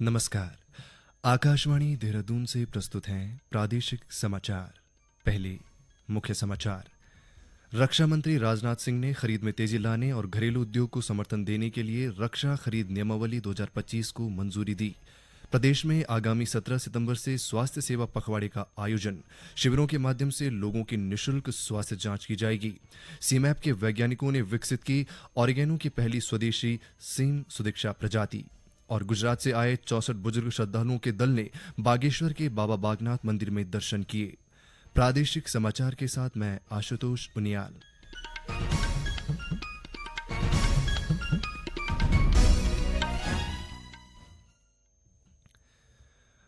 नमस्कार। आकाशवाणी देहरादून से प्रस्तुत हैं प्रादेशिक समाचार। पहले मुख्य समाचार। रक्षा मंत्री राजनाथ सिंह ने खरीद में तेजी लाने और घरेलू उद्योग को समर्थन देने के लिए रक्षा खरीद नियमावली 2025 को मंजूरी दी। प्रदेश में आगामी 17 सितंबर से स्वास्थ्य सेवा पखवाड़े का आयोजन। शिविरों के माध्यम से लोगों की निःशुल्क स्वास्थ्य जांच की जाएगी। सीमैप के वैज्ञानिकों ने विकसित की ऑरिगेनो की पहली स्वदेशी सीम सुदिक्षा प्रजाति। और गुजरात से आए 64 बुजुर्ग श्रद्धालुओं के दल ने बागेश्वर के बाबा बागनाथ मंदिर में दर्शन किए। प्रादेशिक समाचार के साथ मैं आशुतोष उनियाल।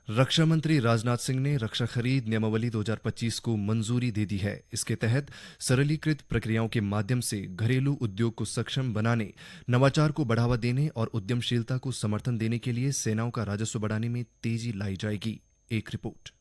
रक्षा मंत्री राजनाथ सिंह ने रक्षा खरीद नियमावली 2025 को मंजूरी दे दी है। इसके तहत सरलीकृत प्रक्रियाओं के माध्यम से घरेलू उद्योग को सक्षम बनाने, नवाचार को बढ़ावा देने और उद्यमशीलता को समर्थन देने के लिए सेनाओं का राजस्व बढ़ाने में तेजी लाई जाएगी। एक रिपोर्ट।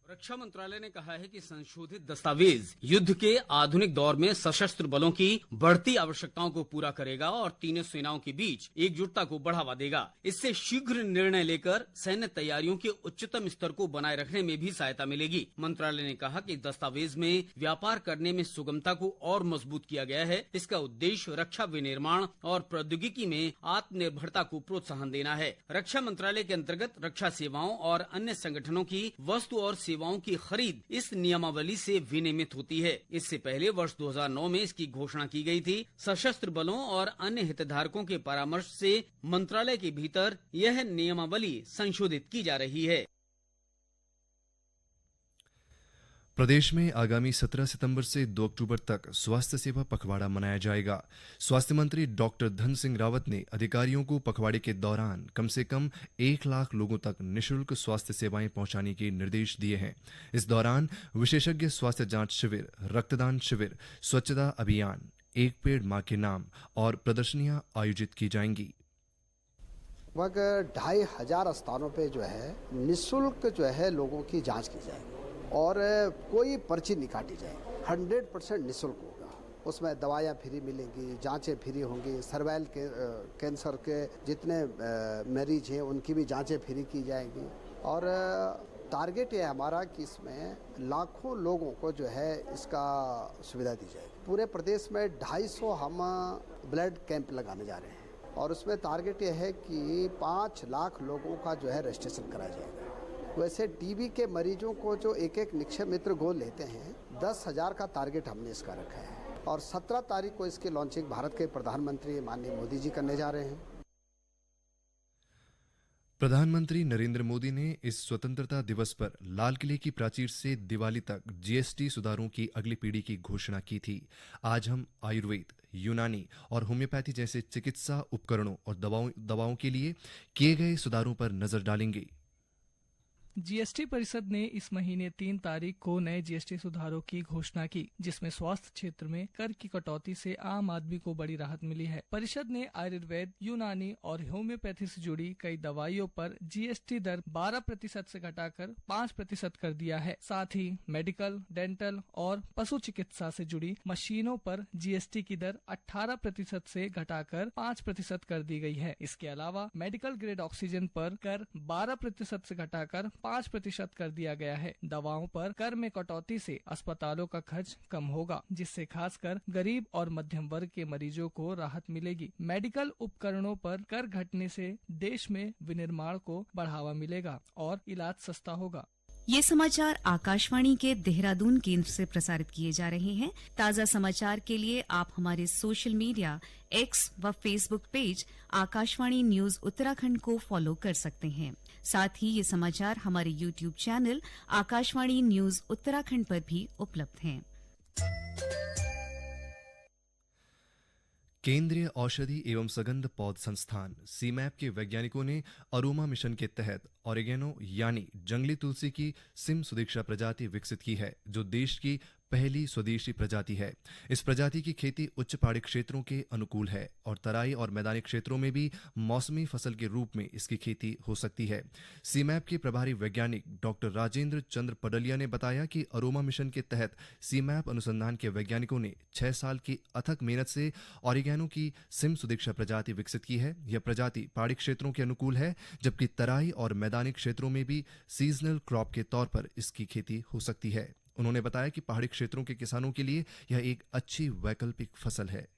रक्षा मंत्रालय ने कहा है कि संशोधित दस्तावेज युद्ध के आधुनिक दौर में सशस्त्र बलों की बढ़ती आवश्यकताओं को पूरा करेगा और तीनों सेनाओं के बीच एकजुटता को बढ़ावा देगा। इससे शीघ्र निर्णय लेकर सैन्य तैयारियों के उच्चतम स्तर को बनाए रखने में भी सहायता मिलेगी। मंत्रालय ने कहा कि दस्तावेज में व्यापार करने में सुगमता को और मजबूत किया गया है। इसका उद्देश्य रक्षा विनिर्माण और प्रौद्योगिकी में आत्मनिर्भरता को प्रोत्साहन देना है। रक्षा मंत्रालय के अंतर्गत रक्षा सेवाओं और अन्य संगठनों की वस्तु और सेवाओं की खरीद इस नियमावली से विनियमित होती है। इससे पहले वर्ष 2009 में इसकी घोषणा की गई थी। सशस्त्र बलों और अन्य हितधारकों के परामर्श से मंत्रालय के भीतर यह नियमावली संशोधित की जा रही है। प्रदेश में आगामी 17 सितंबर से 2 अक्टूबर तक स्वास्थ्य सेवा पखवाड़ा मनाया जाएगा। स्वास्थ्य मंत्री डॉक्टर धन सिंह रावत ने अधिकारियों को पखवाड़े के दौरान कम से कम 1 लाख लोगों तक निःशुल्क स्वास्थ्य सेवाएं पहुंचाने के निर्देश दिए हैं। इस दौरान विशेषज्ञ स्वास्थ्य जांच शिविर, रक्तदान शिविर, स्वच्छता अभियान, एक पेड़ मां के नाम और प्रदर्शनियां आयोजित की जाएंगी। लगभग 2500 स्थानों पे जो है निःशुल्क लोगों की जांच की जाएगी और कोई पर्ची नहीं काटी जाएगी। 100% निःशुल्क होगा। उसमें दवाइयाँ फ्री मिलेंगी, जांचें फ्री होंगी, सर्वाइल के कैंसर के जितने मरीज हैं उनकी भी जांचें फ्री की जाएंगी। और टारगेट ये हमारा कि इसमें लाखों लोगों को जो है इसका सुविधा दी जाएगी। पूरे प्रदेश में 250 हम ब्लड कैंप लगाने जा रहे हैं और उसमें टारगेट ये है कि 5 लाख लोगों का जो है रजिस्ट्रेशन कराया जाएगा। वैसे टीबी के मरीजों को जो एक निक्षय मित्र गोद लेते हैं 10,000 का टारगेट हमने इसका रखा है और 17 तारीख को इसकी लॉन्चिंग भारत के प्रधानमंत्री माननीय मोदी जी करने जा रहे हैं। प्रधानमंत्री नरेंद्र मोदी ने इस स्वतंत्रता दिवस पर लाल किले की प्राचीर से दिवाली तक जीएसटी सुधारों की अगली पीढ़ी की घोषणा की थी। आज हम आयुर्वेद, यूनानी और होम्योपैथी जैसे चिकित्सा उपकरणों और दवाओं के लिए किए गए सुधारों पर नजर डालेंगे। जीएसटी परिषद ने इस महीने 3 तारीख को नए जीएसटी सुधारों की घोषणा की, जिसमें स्वास्थ्य क्षेत्र में कर की कटौती से आम आदमी को बड़ी राहत मिली है। परिषद ने आयुर्वेद, यूनानी और होम्योपैथी से जुड़ी कई दवाइयों पर जीएसटी दर 12% से घटाकर 5% कर दिया है। साथ ही मेडिकल, डेंटल और पशु चिकित्सा से जुड़ी मशीनों पर जीएसटी की दर 18% से घटाकर 5% कर दी गई है। इसके अलावा मेडिकल ग्रेड ऑक्सीजन पर कर 12% से घटाकर 5% कर दिया गया है। दवाओं पर कर में कटौती से अस्पतालों का खर्च कम होगा, जिससे खासकर गरीब और मध्यम वर्ग के मरीजों को राहत मिलेगी। मेडिकल उपकरणों पर कर घटने से देश में विनिर्माण को बढ़ावा मिलेगा और इलाज सस्ता होगा। ये समाचार आकाशवाणी के देहरादून केंद्र से प्रसारित किए जा रहे हैं। ताज़ा समाचार के लिए आप हमारे सोशल मीडिया एक्स व Facebook page Akashvani news Uttarakhand को फॉलो कर सकते हैं। साथ ही ये समाचार हमारे YouTube channel Akashvani news Uttarakhand पर भी उपलब्ध हैं। केंद्रीय औषधि एवं सगंध पौध संस्थान सीमैप के वैज्ञानिकों ने अरोमा मिशन के तहत ऑरिगेनो यानी जंगली तुलसी की सिम सुदिक्षा प्रजाति विकसित की है, जो देश की पहली स्वदेशी प्रजाति है। इस प्रजाति की खेती उच्च पहाड़ी क्षेत्रों के अनुकूल है और तराई और मैदानी क्षेत्रों में भी मौसमी फसल के रूप में इसकी खेती हो सकती है। सीमैप के प्रभारी वैज्ञानिक डॉक्टर राजेंद्र चंद्र पडलिया ने बताया कि अरोमा मिशन के तहत सीमैप अनुसंधान के वैज्ञानिकों ने 6 साल की अथक मेहनत से ऑरिगेनो की सिम सुदीक्षा प्रजाति विकसित की है। यह प्रजाति पहाड़ी क्षेत्रों के अनुकूल है, जबकि तराई और मैदानी क्षेत्रों में भी सीजनल क्रॉप के तौर पर इसकी खेती हो सकती है। उन्होंने बताया कि पहाड़ी क्षेत्रों के किसानों के लिए यह एक अच्छी वैकल्पिक फसल है।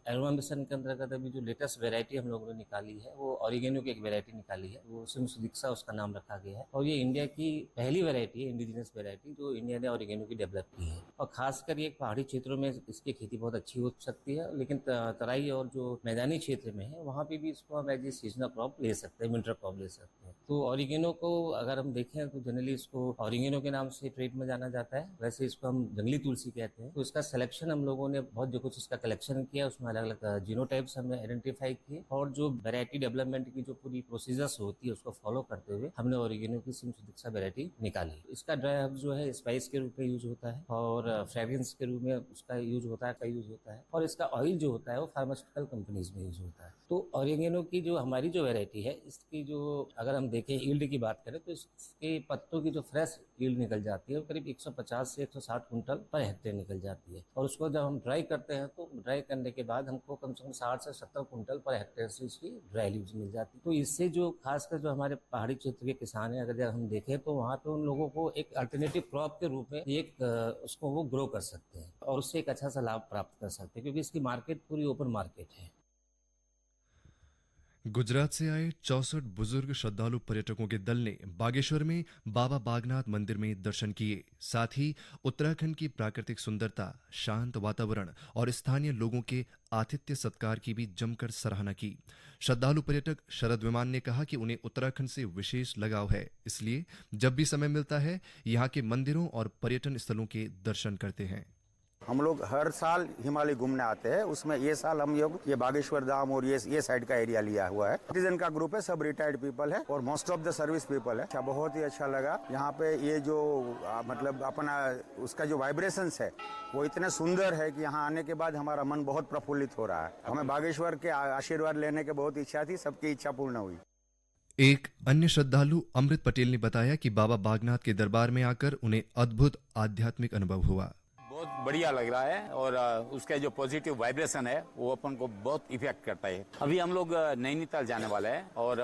अरोमा मिशन के अंतर्गत अभी जो लेटेस्ट वैरायटी हम लोगों ने निकाली है वो ऑरिगेनो की एक वैरायटी निकाली है, वो सिम सुदीक्षा उसका नाम रखा गया है। और ये इंडिया की पहली वैरायटी है, इंडिजिनस वैरायटी, जो इंडिया ने ऑरिगेनो की डेवलप की है। और खासकर ये पहाड़ी क्षेत्रों में इसकी खेती बहुत अच्छी हो सकती है, लेकिन तराई और जो मैदानी क्षेत्र में है वहाँ पे भी इसको हम एज ए सीजनल क्रॉप ले सकते हैं, विंटर क्रॉप ले सकते हैं। तो ऑरिगेनो को अगर हम देखें तो जनरली इसको ऑरिगेनो के नाम से ट्रेड में जाना जाता है, वैसे इसको हम जंगली तुलसी कहते हैं। तो इसका सिलेक्शन हम लोगों ने बहुत जो कुछ इसका कलेक्शन किया, उसमें अलग अलग जीनोटाइप्स हमने आइडेंटिफाई किए और जो वैरायटी डेवलपमेंट की जो पूरी प्रोसीजर्स होती है उसको फॉलो करते हुए हमने ऑरिगेनो की सिम सुदीक्षा वैरायटी निकाली। इसका ड्राई हर्ब जो है स्पाइस के रूप में यूज होता है और फ्रेग्रेंस के रूप में उसका यूज होता है और इसका ऑयल जो होता है वो फार्मास्यूटिकल कंपनीज में यूज होता है। तो ऑरिगेनो की जो हमारी जो वैरायटी है इसकी जो अगर हम देखें यील्ड की बात करें तो इसके पत्तों की जो फ्रेश यील्ड निकल जाती है वो करीब 150 से 160 कुंटल पर हेक्टेयर निकल जाती है। और उसको जब हम ड्राई करते हैं तो ड्राई करने के बाद हमको कम से कम 60 से 70 कुंटल पर हेक्टेयर से इसकी ड्राई लीव्स मिल जाती है। तो इससे जो खासकर जो हमारे पहाड़ी क्षेत्र के किसान हैं, अगर हम देखें तो वहाँ पे उन लोगों को एक अल्टरनेटिव क्रॉप के रूप में एक उसको वो ग्रो कर सकते हैं और उससे एक अच्छा सा लाभ प्राप्त कर सकते हैं, क्योंकि इसकी मार्केट पूरी ओपन मार्केट है। गुजरात से आए 64 बुजुर्ग श्रद्धालु पर्यटकों के दल ने बागेश्वर में बाबा बागनाथ मंदिर में दर्शन किए। साथ ही उत्तराखंड की प्राकृतिक सुंदरता, शांत वातावरण और स्थानीय लोगों के आतिथ्य सत्कार की भी जमकर सराहना की। श्रद्धालु पर्यटक शरद विमान ने कहा कि उन्हें उत्तराखंड से विशेष लगाव है, इसलिए जब भी समय मिलता है यहाँ के मंदिरों और पर्यटन स्थलों के दर्शन करते हैं। हम लोग हर साल हिमालय घूमने आते हैं, उसमें ये साल हम लोग ये बागेश्वर धाम और ये साइड का एरिया लिया हुआ है। सिटीजन का ग्रुप है, सब रिटायर्ड पीपल है और most of the service people है। अच्छा, बहुत ही अच्छा लगा यहाँ पे। ये जो मतलब अपना उसका जो वाइब्रेशंस है वो इतने सुंदर है कि यहाँ आने के बाद हमारा मन बहुत प्रफुल्लित हो रहा है। हमें बागेश्वर के आशीर्वाद लेने की बहुत इच्छा थी, सबकी इच्छा पूर्ण हुई। एक अन्य श्रद्धालु अमृत पटेल ने बताया कि बाबा बागनाथ के दरबार में आकर उन्हें अद्भुत आध्यात्मिक अनुभव हुआ। बहुत बढ़िया लग रहा है और उसका जो पॉजिटिव वाइब्रेशन है वो अपन को बहुत इफेक्ट करता है। अभी हम लोग नैनीताल जाने वाले हैं और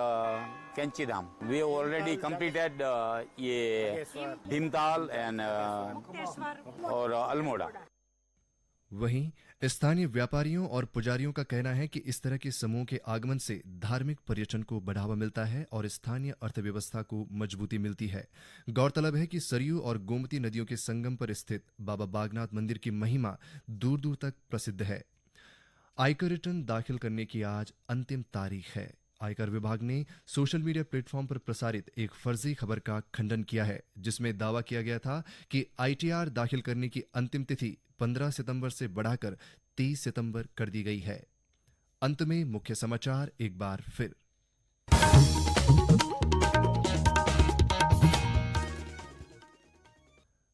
कैंची धाम वी ऑलरेडी कंप्लीटेड ये भीमताल एंड और अल्मोड़ा। वहीं स्थानीय व्यापारियों और पुजारियों का कहना है कि इस तरह के समूह के आगमन से धार्मिक पर्यटन को बढ़ावा मिलता है और स्थानीय अर्थव्यवस्था को मजबूती मिलती है। गौरतलब है कि सरयू और गोमती नदियों के संगम पर स्थित बाबा बागनाथ मंदिर की महिमा दूर दूर तक प्रसिद्ध है। आयकर रिटर्न दाखिल करने की आज अंतिम तारीख है। आयकर विभाग ने सोशल मीडिया प्लेटफॉर्म पर प्रसारित एक फर्जी खबर का खंडन किया है, जिसमें दावा किया गया था कि आईटीआर दाखिल करने की अंतिम तिथि 15 सितंबर से बढ़ाकर 30 सितंबर कर दी गई है। अंत में मुख्य समाचार एक बार फिर।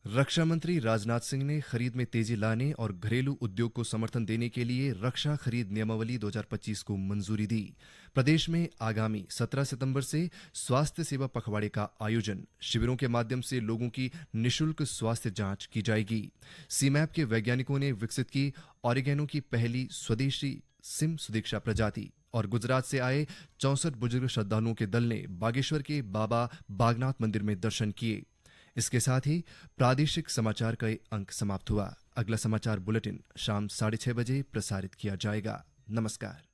रक्षा मंत्री राजनाथ सिंह ने खरीद में तेजी लाने और घरेलू उद्योग को समर्थन देने के लिए रक्षा खरीद नियमावली 2025 को मंजूरी दी। प्रदेश में आगामी 17 सितंबर से स्वास्थ्य सेवा पखवाड़े का आयोजन, शिविरों के माध्यम से लोगों की निशुल्क स्वास्थ्य जांच की जाएगी। सीमैप के वैज्ञानिकों ने विकसित की ऑरिगेनो की पहली स्वदेशी सिम सुदीक्षा प्रजाति। और गुजरात से आए 64 बुजुर्ग श्रद्धालुओं के दल ने बागेश्वर के बाबा बागनाथ मंदिर में दर्शन किए। इसके साथ ही प्रादेशिक समाचार का अंक समाप्त हुआ। अगला समाचार बुलेटिन शाम 6:30 बजे प्रसारित किया जाएगा। नमस्कार।